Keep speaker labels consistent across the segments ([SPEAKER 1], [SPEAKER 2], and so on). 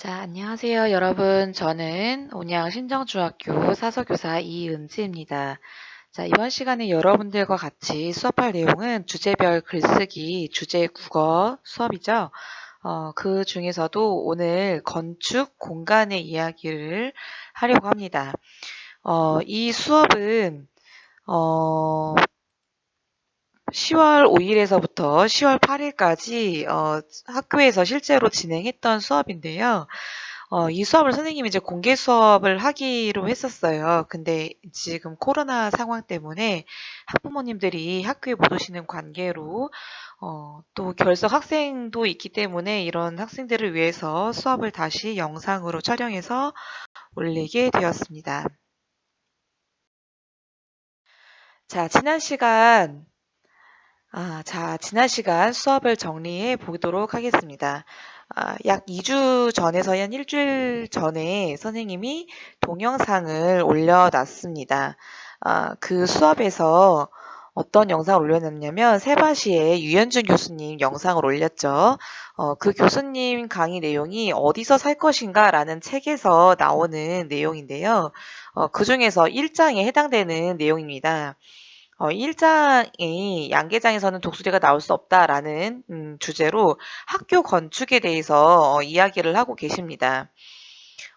[SPEAKER 1] 자, 안녕하세요, 여러분. 저는 온양 신정중학교 사서교사 이은지입니다. 자, 이번 시간에 여러분들과 같이 수업할 내용은 주제별 글쓰기, 주제 국어 수업이죠. 그 중에서도 오늘 건축 공간의 이야기를 하려고 합니다. 이 수업은, 어, 10월 5일에서부터 10월 8일까지 학교에서 실제로 진행했던 수업인데요. 이 수업을 선생님이 이제 공개 수업을 하기로 했었어요. 근데 지금 코로나 상황 때문에 학부모님들이 학교에 못 오시는 관계로 또 결석 학생도 있기 때문에 이런 학생들을 위해서 수업을 다시 영상으로 촬영해서 올리게 되었습니다. 자, 지난 시간 수업을 정리해 보도록 하겠습니다. 약 2주 전에서 한 일주일 전에 선생님이 동영상을 올려놨습니다. 그 수업에서 어떤 영상을 올려놨냐면 세바시의 유현준 교수님 영상을 올렸죠. 그 교수님 강의 내용이 어디서 살 것인가 라는 책에서 나오는 내용인데요. 그 중에서 1장에 해당되는 내용입니다. 1장이 양계장에서는 독수리가 나올 수 없다라는 주제로 학교 건축에 대해서 이야기를 하고 계십니다.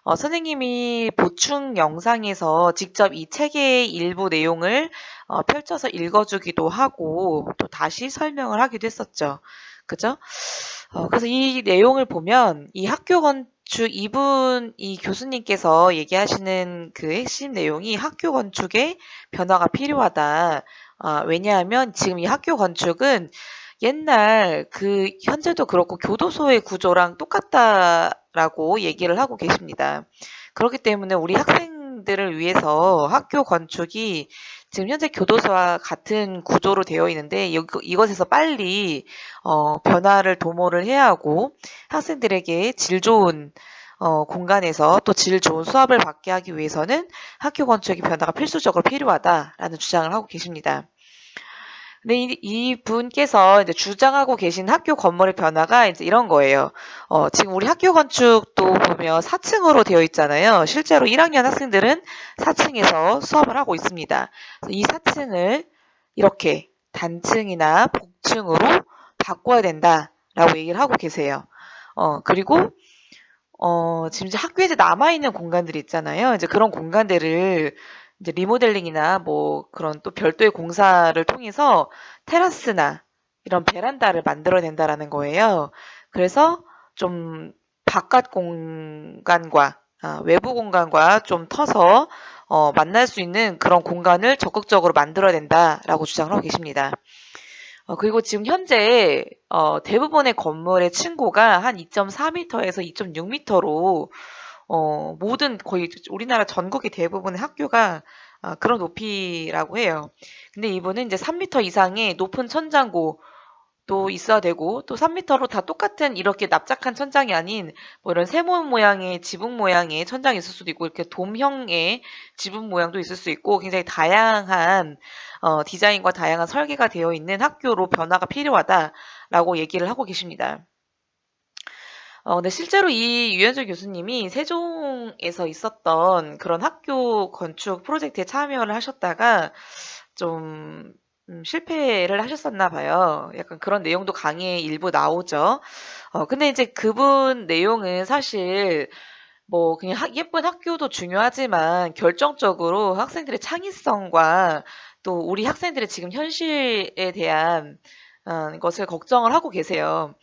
[SPEAKER 1] 선생님이 보충 영상에서 직접 이 책의 일부 내용을 펼쳐서 읽어주기도 하고 또 다시 설명을 하기도 했었죠. 그죠? 그래서 이 내용을 보면 이 학교 건축 이 교수님께서 얘기하시는 그 핵심 내용이 학교 건축에 변화가 필요하다. 왜냐하면 지금 이 학교 건축은 옛날 그 현재도 그렇고 교도소의 구조랑 똑같다라고 얘기를 하고 계십니다. 그렇기 때문에 우리 학생들을 위해서 학교 건축이 지금 현재 교도소와 같은 구조로 되어 있는데 이것에서 빨리 변화를 도모를 해야 하고 학생들에게 질 좋은 공간에서 또 질 좋은 수업을 받게 하기 위해서는 학교 건축의 변화가 필수적으로 필요하다라는 주장을 하고 계십니다. 근데 이 분께서 이제 주장하고 계신 학교 건물의 변화가 이제 이런 거예요. 지금 우리 학교 건축도 보면 4층으로 되어 있잖아요. 실제로 1학년 학생들은 4층에서 수업을 하고 있습니다. 이 4층을 이렇게 단층이나 복층으로 바꿔야 된다라고 얘기를 하고 계세요. 그리고 지금 이제 학교에 이제 남아있는 공간들이 있잖아요. 이제 그런 공간들을 이제 리모델링이나 뭐 그런 또 별도의 공사를 통해서 테라스나 이런 베란다를 만들어야 된다라는 거예요. 그래서 좀 바깥 공간과 외부 공간과 좀 터서 만날 수 있는 그런 공간을 적극적으로 만들어야 된다라고 주장을 하고 계십니다. 그리고 지금 현재 대부분의 건물의 층고가 한 2.4m에서 2.6m로 모든 거의 우리나라 전국의 대부분의 학교가 그런 높이라고 해요. 근데 이분은 이제 3m 이상의 높은 천장고 도 있어야 되고 또 3m로 다 똑같은 이렇게 납작한 천장이 아닌 뭐 이런 세모 모양의 지붕 모양의 천장이 있을 수도 있고 이렇게 돔형의 지붕 모양도 있을 수 있고 굉장히 다양한 디자인과 다양한 설계가 되어 있는 학교로 변화가 필요하다라고 얘기를 하고 계십니다. 근데 실제로 이 유현철 교수님이 세종에서 있었던 그런 학교 건축 프로젝트에 참여를 하셨다가 좀 실패를 하셨었나 봐요. 약간 그런 내용도 강의에 일부 나오죠. 근데 이제 그분 내용은 사실 뭐 그냥 예쁜 학교도 중요하지만 결정적으로 학생들의 창의성과 또 우리 학생들의 지금 현실에 대한 것을 걱정을 하고 계세요.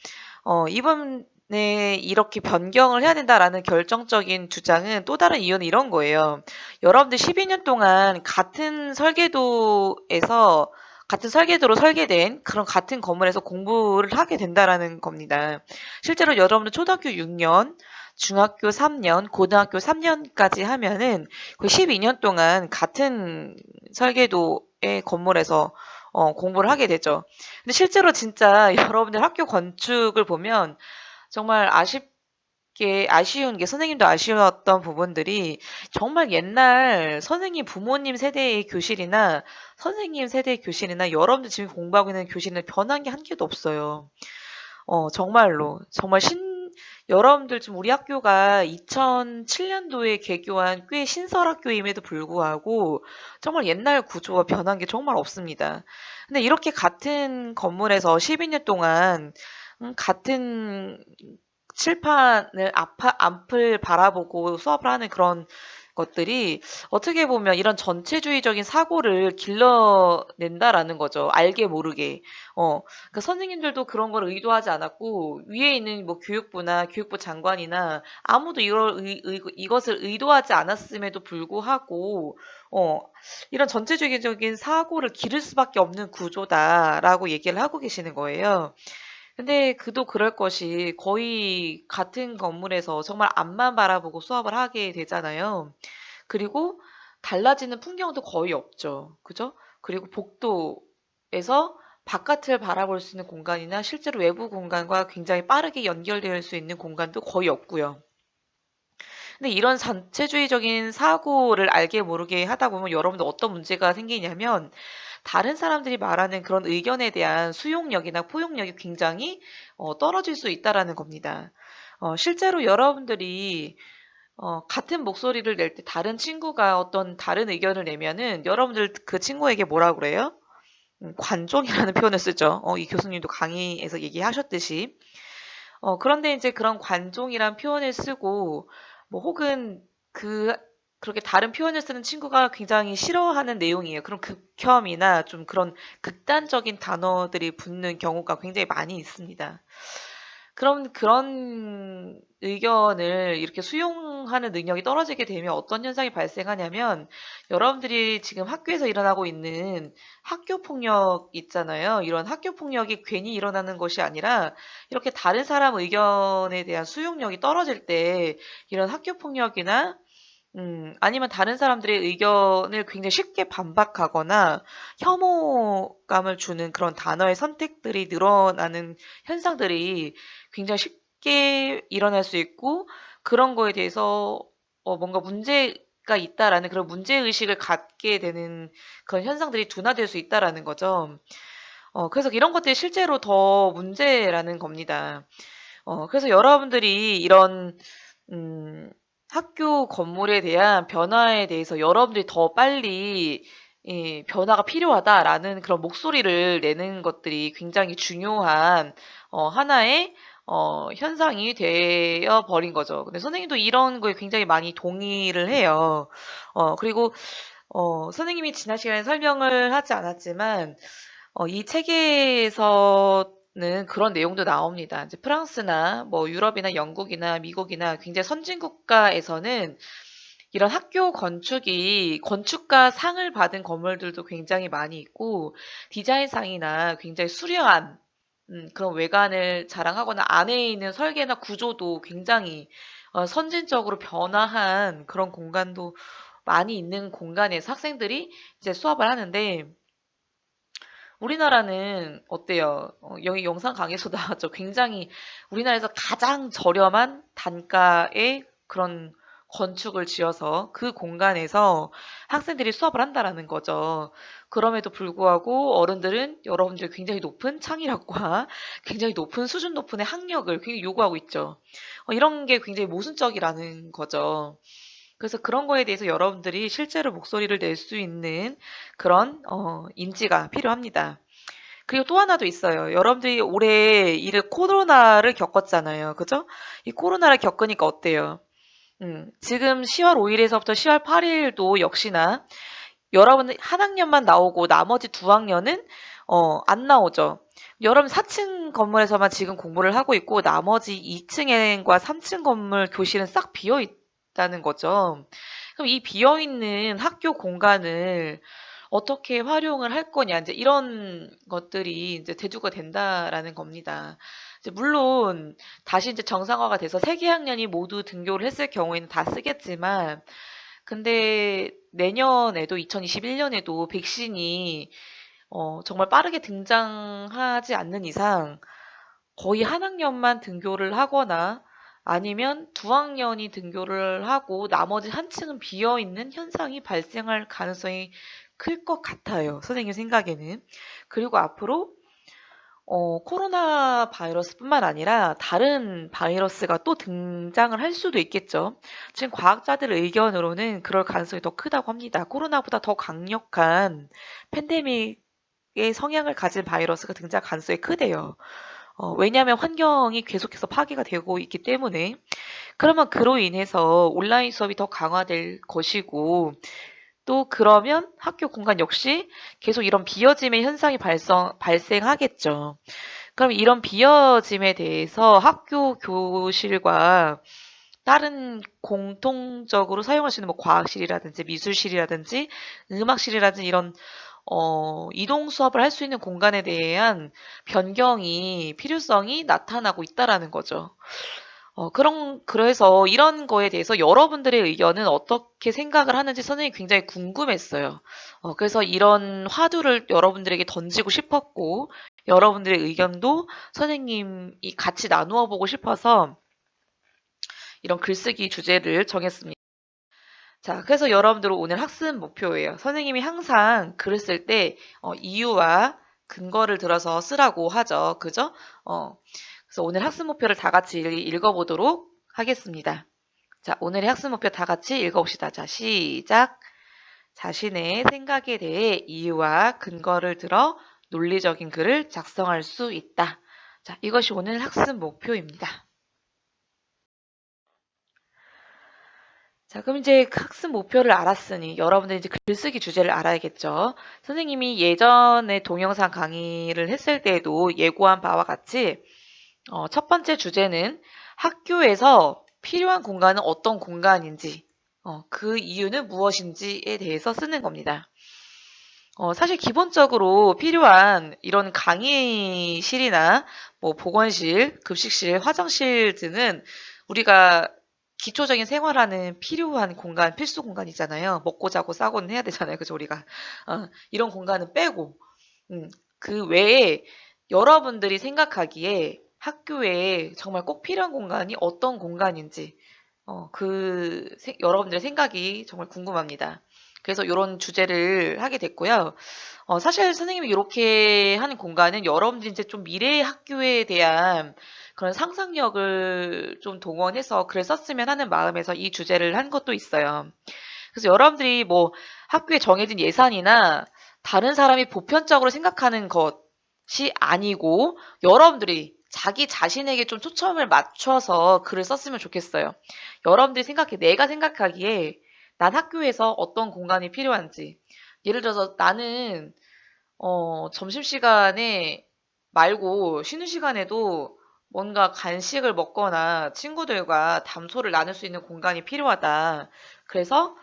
[SPEAKER 1] 이번에 이렇게 변경을 해야 된다라는 결정적인 주장은 또 다른 이유는 이런 거예요. 여러분들 12년 동안 같은 설계도에서 같은 설계도로 설계된 그런 같은 건물에서 공부를 하게 된다라는 겁니다. 실제로 여러분들 초등학교 6년, 중학교 3년, 고등학교 3년까지 하면은 거의 12년 동안 같은 설계도의 건물에서 공부를 하게 되죠. 근데 실제로 진짜 여러분들 학교 건축을 보면 정말 아쉬운 게 선생님도 아쉬웠던 부분들이 정말 옛날 선생님 부모님 세대의 교실이나 선생님 세대의 교실이나 여러분들 지금 공부하고 있는 교실은 변한 게 한 개도 없어요. 정말로. 정말 여러분들 지금 우리 학교가 2007년도에 개교한 꽤 신설 학교임에도 불구하고 정말 옛날 구조와 변한 게 정말 없습니다. 근데 이렇게 같은 건물에서 12년 동안 같은 칠판을 앞을 바라보고 수업을 하는 그런 것들이 어떻게 보면 이런 전체주의적인 사고를 길러낸다라는 거죠. 알게 모르게. 그러니까 선생님들도 그런 걸 의도하지 않았고 위에 있는 뭐 교육부나 교육부 장관이나 아무도 이것을 의도하지 않았음에도 불구하고 어, 이런 전체주의적인 사고를 기를 수밖에 없는 구조다라고 얘기를 하고 계시는 거예요. 근데 그도 그럴 것이 거의 같은 건물에서 정말 앞만 바라보고 수업을 하게 되잖아요. 그리고 달라지는 풍경도 거의 없죠. 그죠? 그리고 복도에서 바깥을 바라볼 수 있는 공간이나 실제로 외부 공간과 굉장히 빠르게 연결될 수 있는 공간도 거의 없고요. 근데 이런 전체주의적인 사고를 알게 모르게 하다 보면 여러분들 어떤 문제가 생기냐면 다른 사람들이 말하는 그런 의견에 대한 수용력이나 포용력이 굉장히 떨어질 수 있다라는 겁니다. 실제로 여러분들이 같은 목소리를 낼 때 다른 친구가 어떤 다른 의견을 내면은 여러분들 그 친구에게 뭐라 그래요? 관종이라는 표현을 쓰죠. 이 교수님도 강의에서 얘기하셨듯이. 그런데 이제 그런 관종이란 표현을 쓰고 뭐 혹은 그렇게 다른 표현을 쓰는 친구가 굉장히 싫어하는 내용이에요. 그런 극혐이나 좀 그런 극단적인 단어들이 붙는 경우가 굉장히 많이 있습니다. 그럼 그런 의견을 이렇게 수용하는 능력이 떨어지게 되면 어떤 현상이 발생하냐면 여러분들이 지금 학교에서 일어나고 있는 학교 폭력 있잖아요. 이런 학교 폭력이 괜히 일어나는 것이 아니라 이렇게 다른 사람 의견에 대한 수용력이 떨어질 때 이런 학교 폭력이나 아니면 다른 사람들의 의견을 굉장히 쉽게 반박하거나 혐오감을 주는 그런 단어의 선택들이 늘어나는 현상들이 굉장히 쉽게 일어날 수 있고 그런 거에 대해서 뭔가 문제가 있다라는 그런 문제의식을 갖게 되는 그런 현상들이 둔화될 수 있다라는 거죠. 그래서 이런 것들이 실제로 더 문제라는 겁니다. 그래서 여러분들이 이런 음, 학교 건물에 대한 변화에 대해서 여러분들이 더 빨리 이 변화가 필요하다라는 그런 목소리를 내는 것들이 굉장히 중요한 하나의 현상이 되어 버린 거죠. 근데 선생님도 이런 거에 굉장히 많이 동의를 해요. 그리고 선생님이 지난 시간에 설명을 하지 않았지만 이 책에서는 그런 내용도 나옵니다. 이제 프랑스나 뭐 유럽이나 영국이나 미국이나 굉장히 선진 국가에서는 이런 학교 건축이 건축가 상을 받은 건물들도 굉장히 많이 있고 디자인상이나 굉장히 수려한 그런 외관을 자랑하거나 안에 있는 설계나 구조도 굉장히 선진적으로 변화한 그런 공간도 많이 있는 공간에서 학생들이 이제 수업을 하는데 우리나라는 어때요? 여기 영상 강의에서 나왔죠. 굉장히 우리나라에서 가장 저렴한 단가의 그런 건축을 지어서 그 공간에서 학생들이 수업을 한다라는 거죠. 그럼에도 불구하고 어른들은 여러분들 굉장히 높은 창의력과 굉장히 높은 수준 높은 학력을 굉장히 요구하고 있죠. 이런 게 굉장히 모순적이라는 거죠. 그래서 그런 거에 대해서 여러분들이 실제로 목소리를 낼 수 있는 그런 인지가 필요합니다. 그리고 또 하나도 있어요. 여러분들이 올해 코로나를 겪었잖아요. 그죠? 이 코로나를 겪으니까 어때요? 지금 10월 5일에서부터 10월 8일도 역시나 여러분 한 학년만 나오고 나머지 두 학년은 안 나오죠. 여러분 4층 건물에서만 지금 공부를 하고 있고 나머지 2층과 3층 건물 교실은 싹 비어 있다는 거죠. 그럼 이 비어 있는 학교 공간을 어떻게 활용을 할 거냐 이제 이런 것들이 이제 대두가 된다라는 겁니다. 이제 물론 다시 이제 정상화가 돼서 세 개 학년이 모두 등교를 했을 경우에는 다 쓰겠지만 근데 내년에도 2021년에도 백신이 정말 빠르게 등장하지 않는 이상 거의 한 학년만 등교를 하거나 아니면 두 학년이 등교를 하고 나머지 한 층은 비어 있는 현상이 발생할 가능성이 클 것 같아요. 선생님 생각에는. 그리고 앞으로 코로나 바이러스뿐만 아니라 다른 바이러스가 또 등장을 할 수도 있겠죠. 지금 과학자들 의견으로는 그럴 가능성이 더 크다고 합니다. 코로나보다 더 강력한 팬데믹의 성향을 가진 바이러스가 등장할 가능성이 크대요. 왜냐하면 환경이 계속해서 파괴가 되고 있기 때문에. 그러면 그로 인해서 온라인 수업이 더 강화될 것이고, 또 그러면 학교 공간 역시 계속 이런 비어짐의 현상이 발생하겠죠. 그럼 이런 비어짐에 대해서 학교 교실과 다른 공통적으로 사용할 수 있는 뭐 과학실이라든지 미술실이라든지 음악실이라든지 이런 이동 수업을 할 수 있는 공간에 대한 변경이 필요성이 나타나고 있다라는 거죠. 그래서 이런 거에 대해서 여러분들의 의견은 어떻게 생각을 하는지 선생님이 굉장히 궁금했어요. 그래서 이런 화두를 여러분들에게 던지고 싶었고, 여러분들의 의견도 선생님이 같이 나누어 보고 싶어서 이런 글쓰기 주제를 정했습니다. 자, 그래서 여러분들 오늘 학습 목표예요. 선생님이 항상 글을 쓸 때 이유와 근거를 들어서 쓰라고 하죠. 그죠? 그래서 오늘 학습 목표를 다 같이 읽어보도록 하겠습니다. 자, 오늘의 학습 목표 다 같이 읽어봅시다. 자, 시작. 자신의 생각에 대해 이유와 근거를 들어 논리적인 글을 작성할 수 있다. 자, 이것이 오늘 학습 목표입니다. 자, 그럼 이제 학습 목표를 알았으니 여러분들 이제 글쓰기 주제를 알아야겠죠. 선생님이 예전에 동영상 강의를 했을 때에도 예고한 바와 같이 첫 번째 주제는 학교에서 필요한 공간은 어떤 공간인지, 그 이유는 무엇인지에 대해서 쓰는 겁니다. 사실 기본적으로 필요한 이런 강의실이나 뭐 보건실, 급식실, 화장실 등은 우리가 기초적인 생활하는 필요한 공간, 필수 공간이잖아요. 먹고 자고 싸고는 해야 되잖아요. 그죠, 우리가. 이런 공간은 빼고, 그 외에 여러분들이 생각하기에 학교에 정말 꼭 필요한 공간이 어떤 공간인지, 여러분들의 생각이 정말 궁금합니다. 그래서 이런 주제를 하게 됐고요. 사실 선생님이 이렇게 하는 공간은 여러분들이 이제 좀 미래의 학교에 대한 그런 상상력을 좀 동원해서 글을 썼으면 하는 마음에서 이 주제를 한 것도 있어요. 그래서 여러분들이 뭐 학교에 정해진 예산이나 다른 사람이 보편적으로 생각하는 것이 아니고 여러분들이 자기 자신에게 좀 초점을 맞춰서 글을 썼으면 좋겠어요. 여러분들이 내가 생각하기에 난 학교에서 어떤 공간이 필요한지. 예를 들어서 나는 점심시간에 말고 쉬는 시간에도 뭔가 간식을 먹거나 친구들과 담소를 나눌 수 있는 공간이 필요하다. 그래서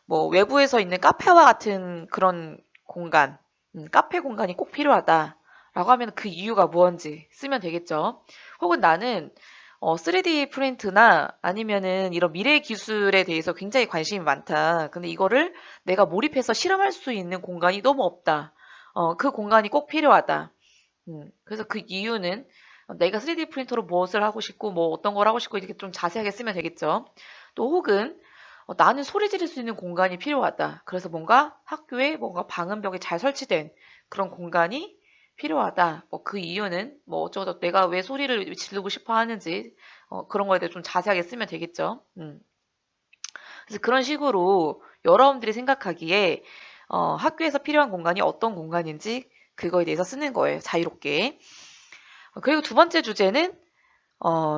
[SPEAKER 1] 뭐 외부에서 있는 카페와 같은 그런 공간, 카페 공간이 꼭 필요하다. 라고 하면 그 이유가 무언지 쓰면 되겠죠. 혹은 나는 3D 프린트나 아니면은 이런 미래 기술에 대해서 굉장히 관심이 많다. 근데 이거를 내가 몰입해서 실험할 수 있는 공간이 너무 없다. 그 공간이 꼭 필요하다. 그래서 그 이유는 내가 3D 프린터로 무엇을 하고 싶고 뭐 어떤 걸 하고 싶고 이렇게 좀 자세하게 쓰면 되겠죠. 또 혹은 나는 소리 지를 수 있는 공간이 필요하다. 그래서 뭔가 학교에 뭔가 방음벽이 잘 설치된 그런 공간이 필요하다. 뭐 그 이유는 뭐 어쩌고 내가 왜 소리를 지르고 싶어 하는지 그런 거에 대해 좀 자세하게 쓰면 되겠죠. 그래서 그런 식으로 여러분들이 생각하기에 학교에서 필요한 공간이 어떤 공간인지 그거에 대해서 쓰는 거예요. 자유롭게. 그리고 두 번째 주제는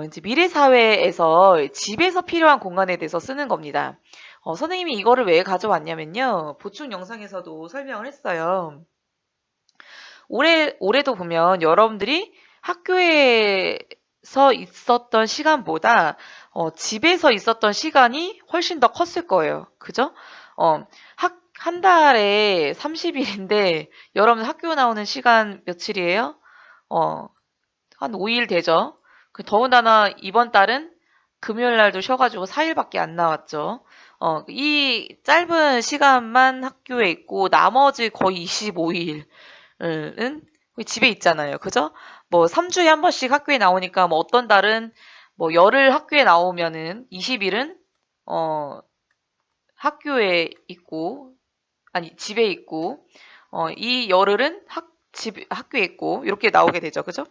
[SPEAKER 1] 이제 미래 사회에서 집에서 필요한 공간에 대해서 쓰는 겁니다. 선생님이 이거를 왜 가져왔냐면요. 보충 영상에서도 설명을 했어요. 올해도 보면 여러분들이 학교에서 있었던 시간보다 집에서 있었던 시간이 훨씬 더 컸을 거예요. 그죠? 한 달에 30일인데 여러분 학교 나오는 시간 며칠이에요? 한 5일 되죠. 더군다나 이번 달은 금요일 날도 쉬어가지고 4일밖에 안 나왔죠. 이 짧은 시간만 학교에 있고 나머지 거의 25일은 집에 있잖아요. 그죠? 뭐 3주에 한 번씩 학교에 나오니까 뭐 어떤 달은 뭐 열흘 학교에 나오면은 20일은 학교에 있고 아니 집에 있고 이 열흘은 학교에 있고 이렇게 나오게 되죠. 그죠?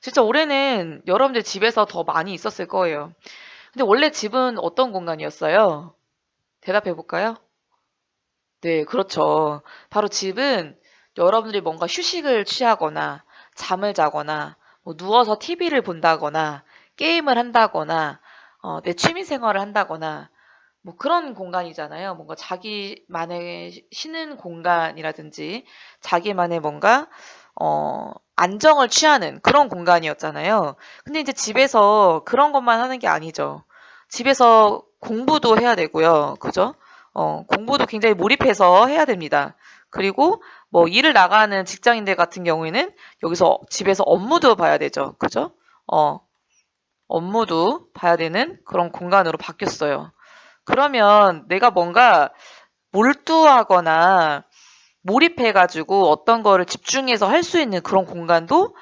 [SPEAKER 1] 진짜 올해는 여러분들 집에서 더 많이 있었을 거예요. 근데 원래 집은 어떤 공간이었어요? 대답해 볼까요? 네, 그렇죠. 바로 집은 여러분들이 뭔가 휴식을 취하거나 잠을 자거나 뭐 누워서 TV를 본다거나 게임을 한다거나 내 취미 생활을 한다거나 뭐 그런 공간이잖아요. 뭔가 자기만의 쉬는 공간이라든지 자기만의 뭔가 안정을 취하는 그런 공간이었잖아요. 근데 이제 집에서 그런 것만 하는 게 아니죠. 집에서 공부도 해야 되고요. 그죠? 공부도 굉장히 몰입해서 해야 됩니다. 그리고 뭐 일을 나가는 직장인들 같은 경우에는 여기서 집에서 업무도 봐야 되죠. 그죠? 어, 업무도 봐야 되는 그런 공간으로 바뀌었어요. 그러면 내가 뭔가 몰두하거나 몰입해가지고 어떤 거를 집중해서 할 수 있는 그런 공간도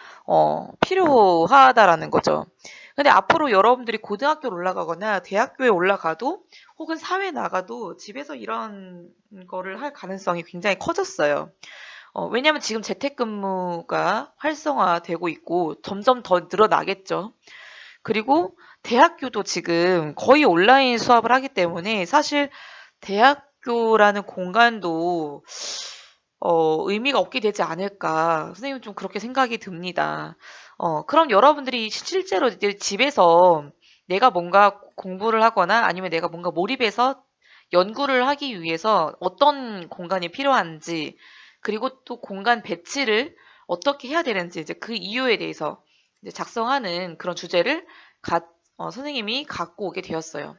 [SPEAKER 1] 필요하다라는 거죠. 근데 앞으로 여러분들이 고등학교를 올라가거나 대학교에 올라가도 혹은 사회에 나가도 집에서 이런 거를 할 가능성이 굉장히 커졌어요. 왜냐하면 지금 재택근무가 활성화되고 있고 점점 더 늘어나겠죠. 그리고 대학교도 지금 거의 온라인 수업을 하기 때문에 사실 대학교라는 공간도 의미가 없게 되지 않을까. 선생님은 좀 그렇게 생각이 듭니다. 그럼 여러분들이 실제로 이제 집에서 내가 뭔가 공부를 하거나 아니면 내가 뭔가 몰입해서 연구를 하기 위해서 어떤 공간이 필요한지, 그리고 또 공간 배치를 어떻게 해야 되는지 이제 그 이유에 대해서 이제 작성하는 그런 주제를 선생님이 갖고 오게 되었어요.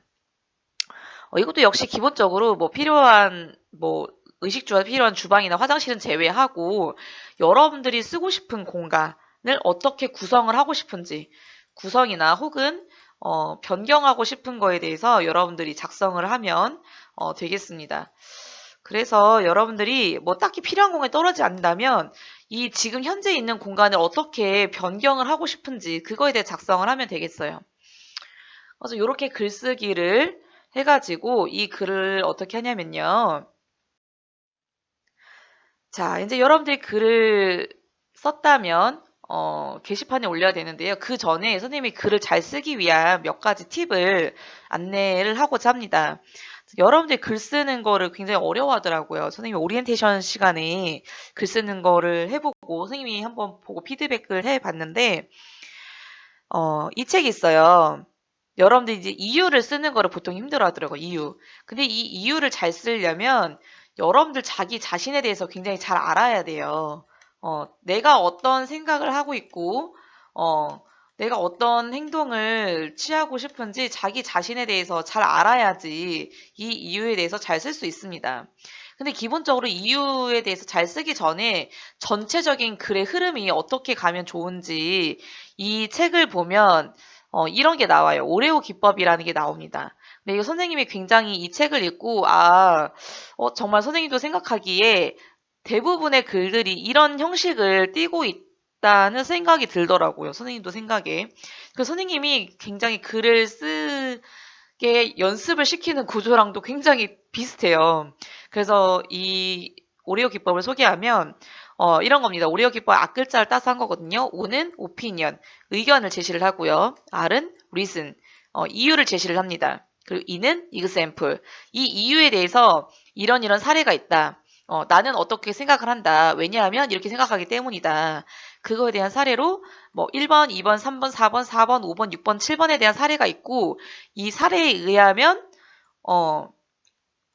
[SPEAKER 1] 이것도 역시 기본적으로 뭐 필요한 뭐 의식주가 필요한 주방이나 화장실은 제외하고 여러분들이 쓰고 싶은 공간을 어떻게 구성을 하고 싶은지 구성이나 혹은 변경하고 싶은 거에 대해서 여러분들이 작성을 하면 되겠습니다. 그래서 여러분들이 뭐 딱히 필요한 공간이 떨어지지 않는다면 이 지금 현재 있는 공간을 어떻게 변경을 하고 싶은지 그거에 대해 작성을 하면 되겠어요. 그래서 이렇게 글쓰기를 해가지고 이 글을 어떻게 하냐면요. 자, 이제 여러분들이 글을 썼다면 게시판에 올려야 되는데요. 그 전에 선생님이 글을 잘 쓰기 위한 몇 가지 팁을 안내를 하고자 합니다. 여러분들이 글 쓰는 거를 굉장히 어려워하더라고요. 선생님이 오리엔테이션 시간에 글 쓰는 거를 해보고 선생님이 한번 보고 피드백을 해봤는데 이 책이 있어요. 여러분들이 이제 이유를 쓰는 거를 보통 힘들어 하더라고요, 이유. 근데 이 이유를 잘 쓰려면 여러분들 자기 자신에 대해서 굉장히 잘 알아야 돼요. 내가 어떤 생각을 하고 있고, 내가 어떤 행동을 취하고 싶은지 자기 자신에 대해서 잘 알아야지 이 이유에 대해서 잘 쓸 수 있습니다. 근데 기본적으로 이유에 대해서 잘 쓰기 전에 전체적인 글의 흐름이 어떻게 가면 좋은지 이 책을 보면 이런 게 나와요. 오레오 기법이라는 게 나옵니다. 근데 이거 선생님이 굉장히 이 책을 읽고 정말 선생님도 생각하기에 대부분의 글들이 이런 형식을 띠고 있다는 생각이 들더라고요. 선생님도 생각에. 그 선생님이 굉장히 글을 쓰게 연습을 시키는 구조랑도 굉장히 비슷해요. 그래서 이 오레오 기법을 소개하면 이런 겁니다. 오레오 기법 앞글자를 따서 한 거거든요. O는 opinion, 의견을 제시를 하고요. R은 reason, 이유를 제시를 합니다. 그리고 E는 example, 이 이유에 대해서 이런 사례가 있다. 나는 어떻게 생각을 한다. 왜냐하면 이렇게 생각하기 때문이다. 그거에 대한 사례로 뭐 1번, 2번, 3번, 4번, 4번, 5번, 6번, 7번에 대한 사례가 있고 이 사례에 의하면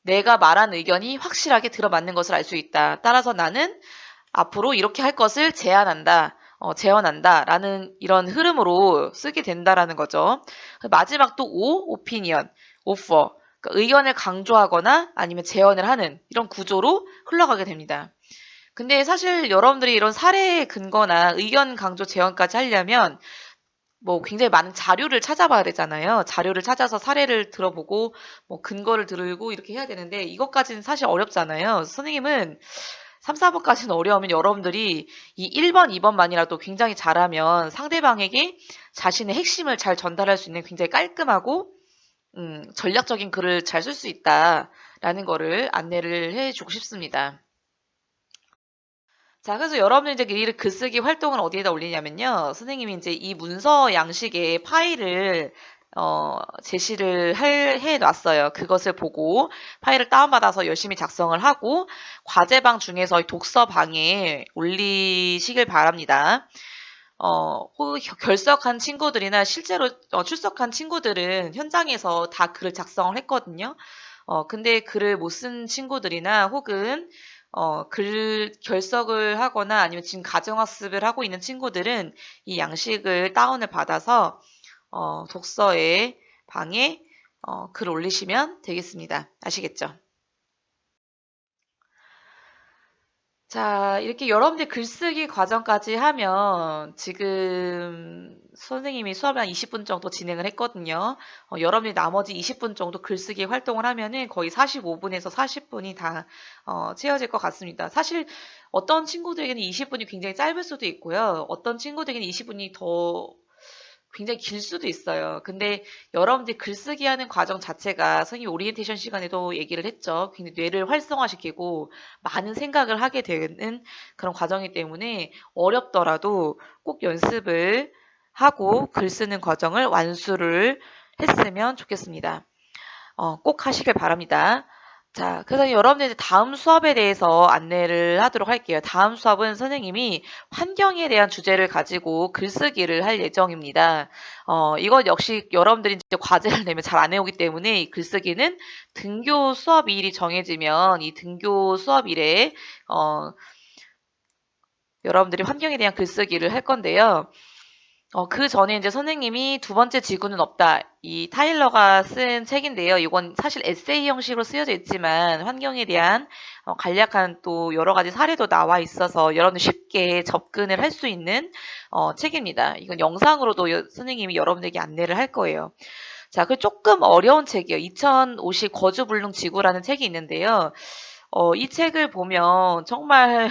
[SPEAKER 1] 내가 말한 의견이 확실하게 들어맞는 것을 알 수 있다. 따라서 나는 앞으로 이렇게 할 것을 제언한다. 라는 이런 흐름으로 쓰게 된다라는 거죠. 마지막 또 opinion, offer. 그러니까 의견을 강조하거나 아니면 제언을 하는 이런 구조로 흘러가게 됩니다. 근데 사실 여러분들이 이런 사례에 근거나 의견 강조 제언까지 하려면 뭐 굉장히 많은 자료를 찾아봐야 되잖아요. 자료를 찾아서 사례를 들어보고 뭐 근거를 들고 이렇게 해야 되는데 이것까지는 사실 어렵잖아요. 선생님은 3, 4번까지는 어려우면 여러분들이 이 1번, 2번만이라도 굉장히 잘하면 상대방에게 자신의 핵심을 잘 전달할 수 있는 굉장히 깔끔하고 전략적인 글을 잘 쓸 수 있다라는 거를 안내를 해주고 싶습니다. 자, 그래서 여러분들 이제 이 글쓰기 활동을 어디에다 올리냐면요. 선생님이 이제 이 문서 양식의 파일을 제시를 해 놨어요. 그것을 보고 파일을 다운받아서 열심히 작성을 하고 과제방 중에서 독서방에 올리시길 바랍니다. 혹은 결석한 친구들이나 실제로 출석한 친구들은 현장에서 다 글을 작성을 했거든요. 근데 글을 못 쓴 친구들이나 혹은 결석을 하거나 아니면 지금 가정학습을 하고 있는 친구들은 이 양식을 다운을 받아서 독서의 방에 글 올리시면 되겠습니다. 아시겠죠? 자, 이렇게 여러분들 글쓰기 과정까지 하면 지금 선생님이 수업을 한 20분 정도 진행을 했거든요. 여러분들이 나머지 20분 정도 글쓰기 활동을 하면은 거의 45분에서 40분이 다 채워질 것 같습니다. 사실 어떤 친구들에게는 20분이 굉장히 짧을 수도 있고요. 어떤 친구들에게는 20분이 더 굉장히 길 수도 있어요. 근데 여러분들이 글쓰기 하는 과정 자체가 선생님 오리엔테이션 시간에도 얘기를 했죠. 굉장히 뇌를 활성화시키고 많은 생각을 하게 되는 그런 과정이기 때문에 어렵더라도 꼭 연습을 하고 글 쓰는 과정을 완수를 했으면 좋겠습니다. 꼭 하시길 바랍니다. 자, 그래서 여러분들 다음 수업에 대해서 안내를 하도록 할게요. 다음 수업은 선생님이 환경에 대한 주제를 가지고 글쓰기를 할 예정입니다. 이건 역시 여러분들이 이제 과제를 내면 잘 안 해오기 때문에 이 글쓰기는 등교 수업일이 정해지면 이 등교 수업일에 여러분들이 환경에 대한 글쓰기를 할 건데요. 그 전에 이제 선생님이 두 번째 지구는 없다. 이 타일러가 쓴 책인데요. 이건 사실 에세이 형식으로 쓰여져 있지만 환경에 대한 간략한 또 여러 가지 사례도 나와 있어서 여러분들 쉽게 접근을 할 수 있는 책입니다. 이건 영상으로도 선생님이 여러분들에게 안내를 할 거예요. 자, 그 조금 어려운 책이에요. 2050 거주불능 지구라는 책이 있는데요. 이 책을 보면 정말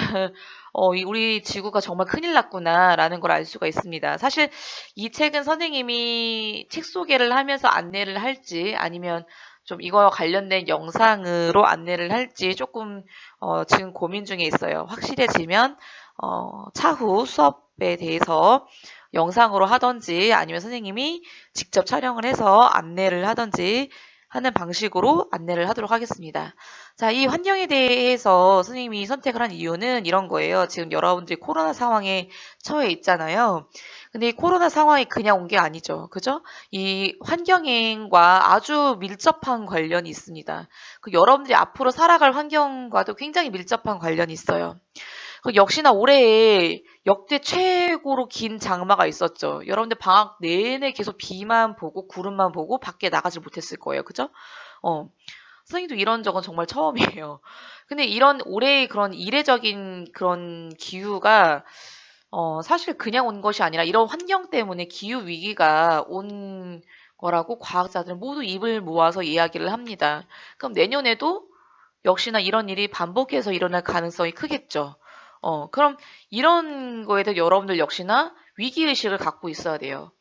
[SPEAKER 1] 우리 지구가 정말 큰일 났구나라는 걸 알 수가 있습니다. 사실 이 책은 선생님이 책 소개를 하면서 안내를 할지 아니면 좀 이거와 관련된 영상으로 안내를 할지 조금 지금 고민 중에 있어요. 확실해지면 차후 수업에 대해서 영상으로 하든지 아니면 선생님이 직접 촬영을 해서 안내를 하든지 하는 방식으로 안내를 하도록 하겠습니다. 자, 이 환경에 대해서 선생님이 선택을 한 이유는 이런 거예요. 지금 여러분들이 코로나 상황에 처해 있잖아요. 근데 이 코로나 상황이 그냥 온 게 아니죠. 그죠? 이 환경과 아주 밀접한 관련이 있습니다. 그 여러분들이 앞으로 살아갈 환경과도 굉장히 밀접한 관련이 있어요. 그 역시나 올해에 역대 최고로 긴 장마가 있었죠. 여러분들 방학 내내 계속 비만 보고 구름만 보고 밖에 나가지 못했을 거예요. 그죠? 어. 선생님도 이런 적은 정말 처음이에요. 근데 이런 올해의 그런 이례적인 그런 기후가 사실 그냥 온 것이 아니라 이런 환경 때문에 기후 위기가 온 거라고 과학자들은 모두 입을 모아서 이야기를 합니다. 그럼 내년에도 역시나 이런 일이 반복해서 일어날 가능성이 크겠죠. 그럼 이런 거에 대해 여러분들 역시나 위기의식을 갖고 있어야 돼요.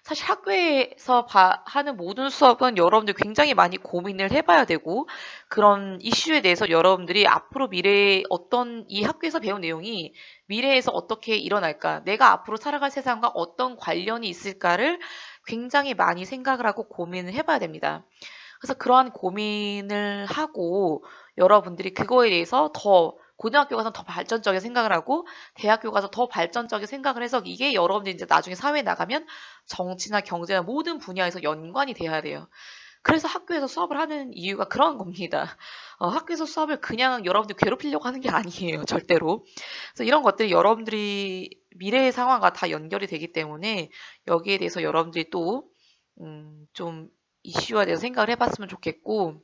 [SPEAKER 1] 사실 학교에서 하는 모든 수업은 여러분들 굉장히 많이 고민을 해봐야 되고, 그런 이슈에 대해서 여러분들이 앞으로 미래에 어떤 이 학교에서 배운 내용이 미래에서 어떻게 일어날까, 내가 앞으로 살아갈 세상과 어떤 관련이 있을까를 굉장히 많이 생각을 하고 고민을 해봐야 됩니다. 그래서 그러한 고민을 하고 여러분들이 그거에 대해서 더 고등학교 가서 더 발전적인 생각을 하고 대학교 가서 더 발전적인 생각을 해서 이게 여러분들이 이제 나중에 사회에 나가면 정치나 경제나 모든 분야에서 연관이 돼야 돼요. 그래서 학교에서 수업을 하는 이유가 그런 겁니다. 학교에서 수업을 그냥 여러분들 괴롭히려고 하는 게 아니에요. 절대로. 그래서 이런 것들이 여러분들이 미래의 상황과 다 연결이 되기 때문에 여기에 대해서 여러분들이 또 좀 이슈화에 대해서 생각을 해봤으면 좋겠고,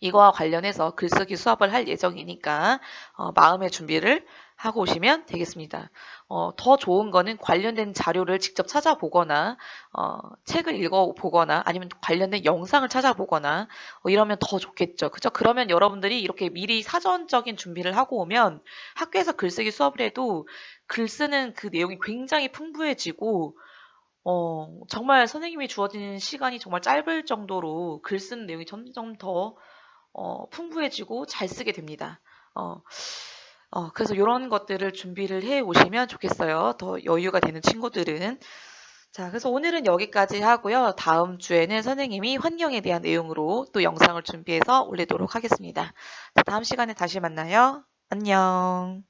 [SPEAKER 1] 이거와 관련해서 글쓰기 수업을 할 예정이니까 마음의 준비를 하고 오시면 되겠습니다. 더 좋은 거는 관련된 자료를 직접 찾아보거나 책을 읽어보거나 아니면 관련된 영상을 찾아보거나 이러면 더 좋겠죠. 그죠? 그러면 여러분들이 이렇게 미리 사전적인 준비를 하고 오면 학교에서 글쓰기 수업을 해도 글 쓰는 그 내용이 굉장히 풍부해지고 정말 선생님이 주어진 시간이 정말 짧을 정도로 글 쓰는 내용이 점점 더 풍부해지고 잘 쓰게 됩니다. 어, 그래서 요런 것들을 준비를 해 오시면 좋겠어요. 더 여유가 되는 친구들은. 자, 그래서 오늘은 여기까지 하고요. 다음 주에는 선생님이 환경에 대한 내용으로 또 영상을 준비해서 올리도록 하겠습니다. 자, 다음 시간에 다시 만나요. 안녕.